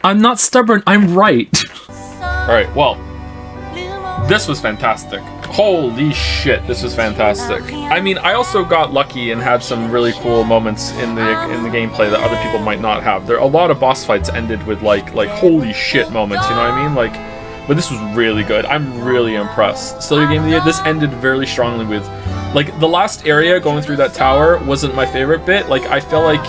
I'm not stubborn, I'm right. Alright, well, this was fantastic. Holy shit, this was fantastic. I mean, I also got lucky and had some really cool moments in the gameplay that other people might not have. There a lot of boss fights ended with like holy shit moments, you know what I mean? Like, but this was really good. I'm really impressed. Still your game of the year. This ended very strongly with, like, the last area going through that tower wasn't my favorite bit. Like, I felt like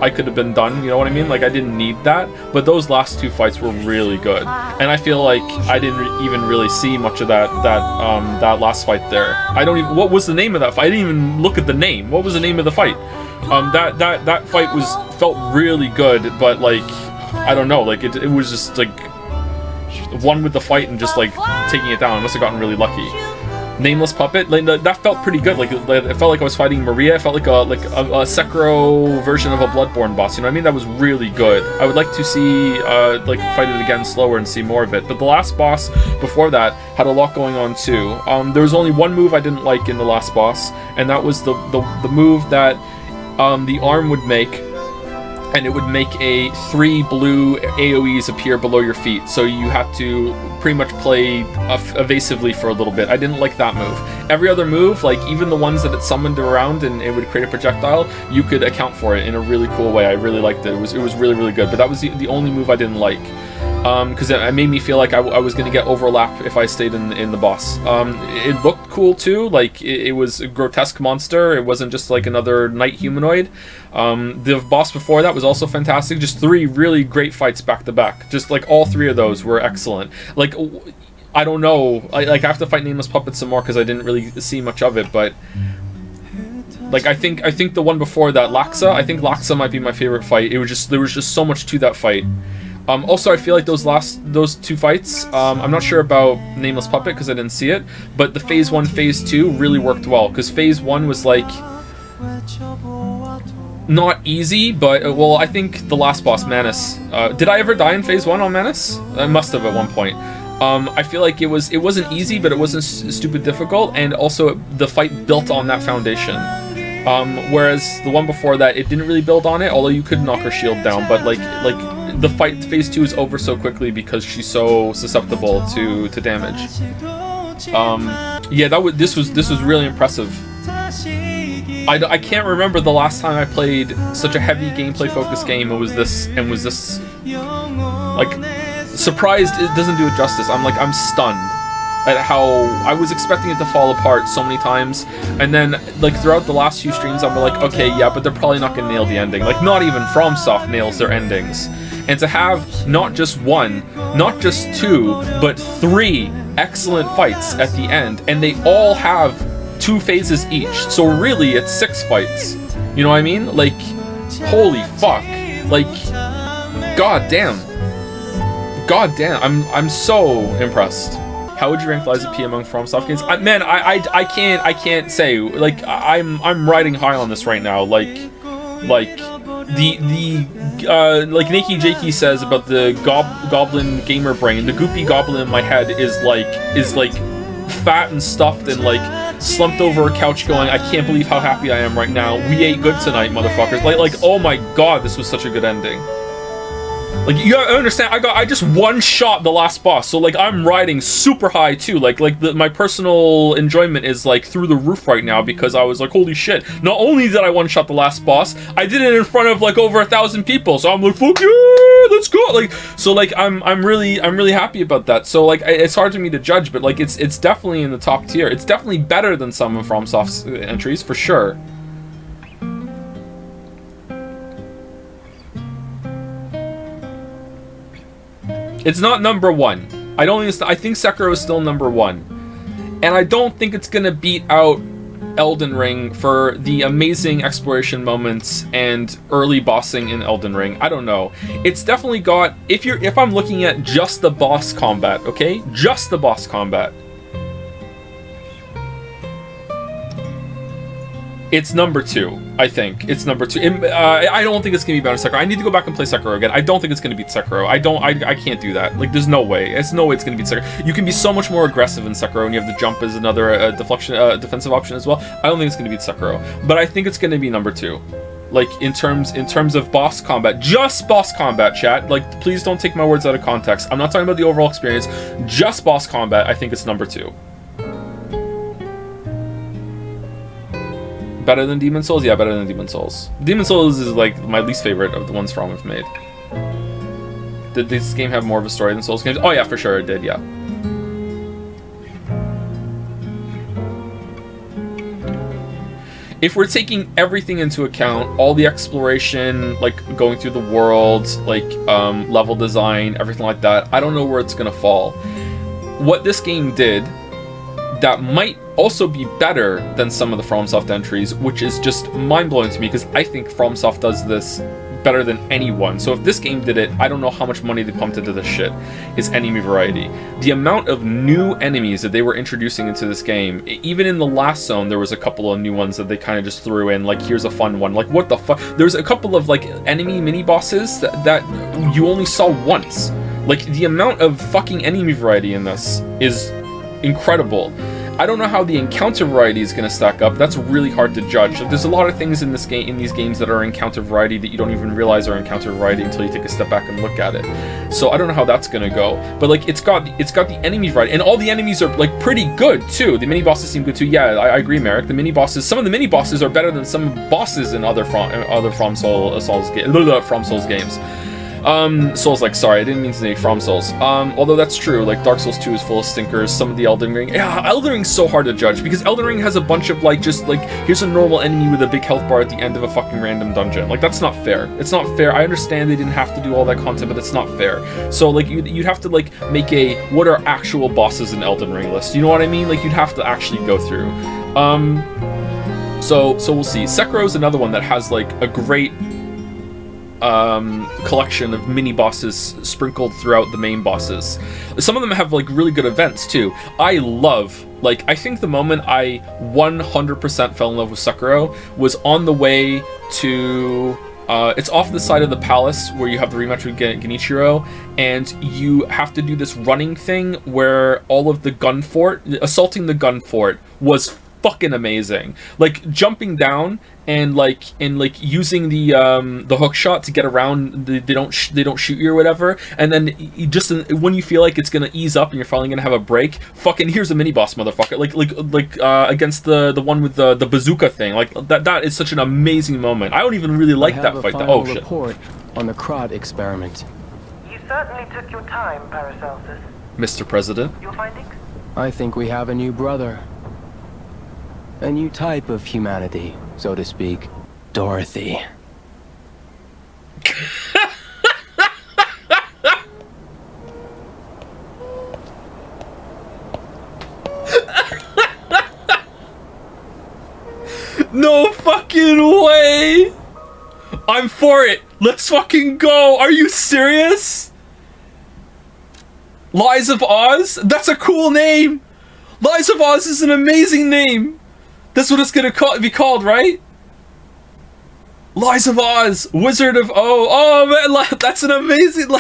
I could have been done, you know what I mean? Like, I didn't need that. But those last two fights were really good. And I feel like I didn't even really see much of that last fight there. I don't even, what was the name of that fight? I didn't even look at the name. What was the name of the fight? That fight felt really good, but like, I don't know, like it was just like one with the fight and just like taking it down. I must have gotten really lucky. Nameless Puppet, like, that felt pretty good. Like it felt like I was fighting Maria. It felt like a Sekiro version of a Bloodborne boss. You know what I mean? That was really good. I would like to see like fight it again slower and see more of it. But the last boss before that had a lot going on too. There was only one move I didn't like in the last boss, and that was the move that the arm would make. And it would make 3 blue AoEs appear below your feet, so you had to pretty much play evasively for a little bit. I didn't like that move. Every other move, like even the ones that it summoned around and it would create a projectile, you could account for it in a really cool way. I really liked it. It was really, really good. But that was the only move I didn't like. Because it made me feel like I was going to get overlap if I stayed in the boss. It looked cool too, like it was a grotesque monster. It wasn't just like another knight humanoid. The boss before that was also fantastic. Just 3 really great fights back to back. Just like all 3 of those were excellent. Like, I don't know, I have to fight Nameless Puppet some more because I didn't really see much of it, but like I think the one before that, Laksa, I think Laksa might be my favorite fight. There was just so much to that fight. Also, I feel like those 2 fights, I'm not sure about Nameless Puppet because I didn't see it, but the Phase 1, Phase 2 really worked well, because Phase 1 was like, not easy, but, well, I think the last boss, Manus, did I ever die in Phase 1 on Manus? I must have at one point. I feel like it wasn't easy, but it wasn't stupid difficult, and also the fight built on that foundation. Whereas the one before that, it didn't really build on it, although you could knock her shield down, but like the fight Phase 2 is over so quickly because she's so susceptible to damage. Yeah, this was really impressive. I can't remember the last time I played such a heavy gameplay focused game and was this like surprised. It doesn't do it justice. I'm stunned at how I was expecting it to fall apart so many times, and then like throughout the last few streams I'm like, okay, yeah, but they're probably not gonna nail the ending. Like, not even FromSoft nails their endings, and to have not just 1, not just 2, but 3 excellent fights at the end, and they all have 2 phases each, so really it's 6 fights, you know what I mean? Like, holy fuck, like, god damn, I'm so impressed. How would you rank Lies of P among FromSoft games? Man, I can't say. Like, I'm riding high on this right now. Like Nakey Jakey says about the goblin gamer brain. The goopy goblin in my head is like fat and stuffed and like slumped over a couch, going, I can't believe how happy I am right now. We ate good tonight, motherfuckers. Like oh my god, this was such a good ending. Like, you gotta understand, I just one-shot the last boss, so like I'm riding super high too. Like my personal enjoyment is like through the roof right now, because I was like, holy shit! Not only did I one-shot the last boss, I did it in front of like over 1,000 people. So I'm like, fuck yeah, let's go! Like, so like I'm really happy about that. So like it's hard for me to judge, but like it's definitely in the top tier. It's definitely better than some of FromSoft's entries for sure. It's not number 1. I think Sekiro is still number 1. And I don't think it's gonna beat out Elden Ring for the amazing exploration moments and early bossing in Elden Ring. I don't know. It's definitely got, if I'm looking at just the boss combat, okay? Just the boss combat. It's number 2, I think. It's number 2. I don't think it's gonna be better than Sekiro. I need to go back and play Sekiro again. I don't think it's gonna beat Sekiro. I can't do that. Like, there's no way. There's no way it's gonna beat Sekiro. You can be so much more aggressive in Sekiro, and you have the jump as another defensive option as well. I don't think it's gonna beat Sekiro. But I think it's gonna be number 2. Like in terms of boss combat, just boss combat, chat. Like, please don't take my words out of context. I'm not talking about the overall experience. Just boss combat. I think it's number 2. Better than Demon Souls? Yeah, better than Demon Souls. Demon Souls is like my least favorite of the ones From have made. Did this game have more of a story than Souls games? Oh yeah, for sure it did, yeah. If we're taking everything into account, all the exploration, like going through the world, like level design, everything like that, I don't know where it's gonna fall. What this game did that might also be better than some of the FromSoft entries, which is just mind-blowing to me because I think FromSoft does this better than anyone. So if this game did it, I don't know how much money they pumped into this shit, is enemy variety. The amount of new enemies that they were introducing into this game, even in the last zone, there was a couple of new ones that they kind of just threw in, like, here's a fun one. Like, what the fuck? There's a couple of, like, enemy mini-bosses that you only saw once. Like, the amount of fucking enemy variety in this is incredible. I don't know how the encounter variety is going to stack up. That's really hard to judge. Like, there's a lot of things in this game, in these games, that are encounter variety that you don't even realize are encounter variety until you take a step back and look at it. So I don't know how that's going to go. But like, it's got the enemy variety, and all the enemies are like pretty good too. The mini bosses seem good too. Yeah, I agree, Merrick. The mini bosses, some of the mini bosses are better than some bosses in other From Souls games. Souls, like, sorry, I didn't mean to say From Souls. Although that's true, like, Dark Souls 2 is full of stinkers, some of the Elden Ring, yeah, Elden Ring's so hard to judge, because Elden Ring has a bunch of, like, just, like, here's a normal enemy with a big health bar at the end of a fucking random dungeon. Like, that's not fair. It's not fair. I understand they didn't have to do all that content, but it's not fair. So, like, you'd have to, like, make a, what are actual bosses in Elden Ring list, you know what I mean? Like, you'd have to actually go through. So we'll see. Sekiro's another one that has, like, a great collection of mini bosses sprinkled throughout the main bosses. Some of them have like really good events too. I think the moment I 100% fell in love with Sekiro was on the way to it's off the side of the palace where you have the rematch with Genichiro, and you have to do this running thing where all of the gun fort, assaulting the gun fort was fucking amazing. Like jumping down and using the hook shot to get around. They don't shoot you or whatever. And then when you feel like it's gonna ease up and you're finally gonna have a break, fucking here's a mini boss, motherfucker. Like against the one with the bazooka thing. Like that is such an amazing moment. I don't even really like that fight. Oh shit. Report on the Krat experiment. You certainly took your time, Paracelsus. Mr. President. Your findings? I think we have a new brother. A new type of humanity, so to speak. Dorothy. No fucking way! I'm for it! Let's fucking go! Are you serious? Lies of Oz? That's a cool name! Lies of Oz is an amazing name! That's what it's gonna be called, right? Lies of Oz! Wizard of Oh! Oh man, that's an amazing...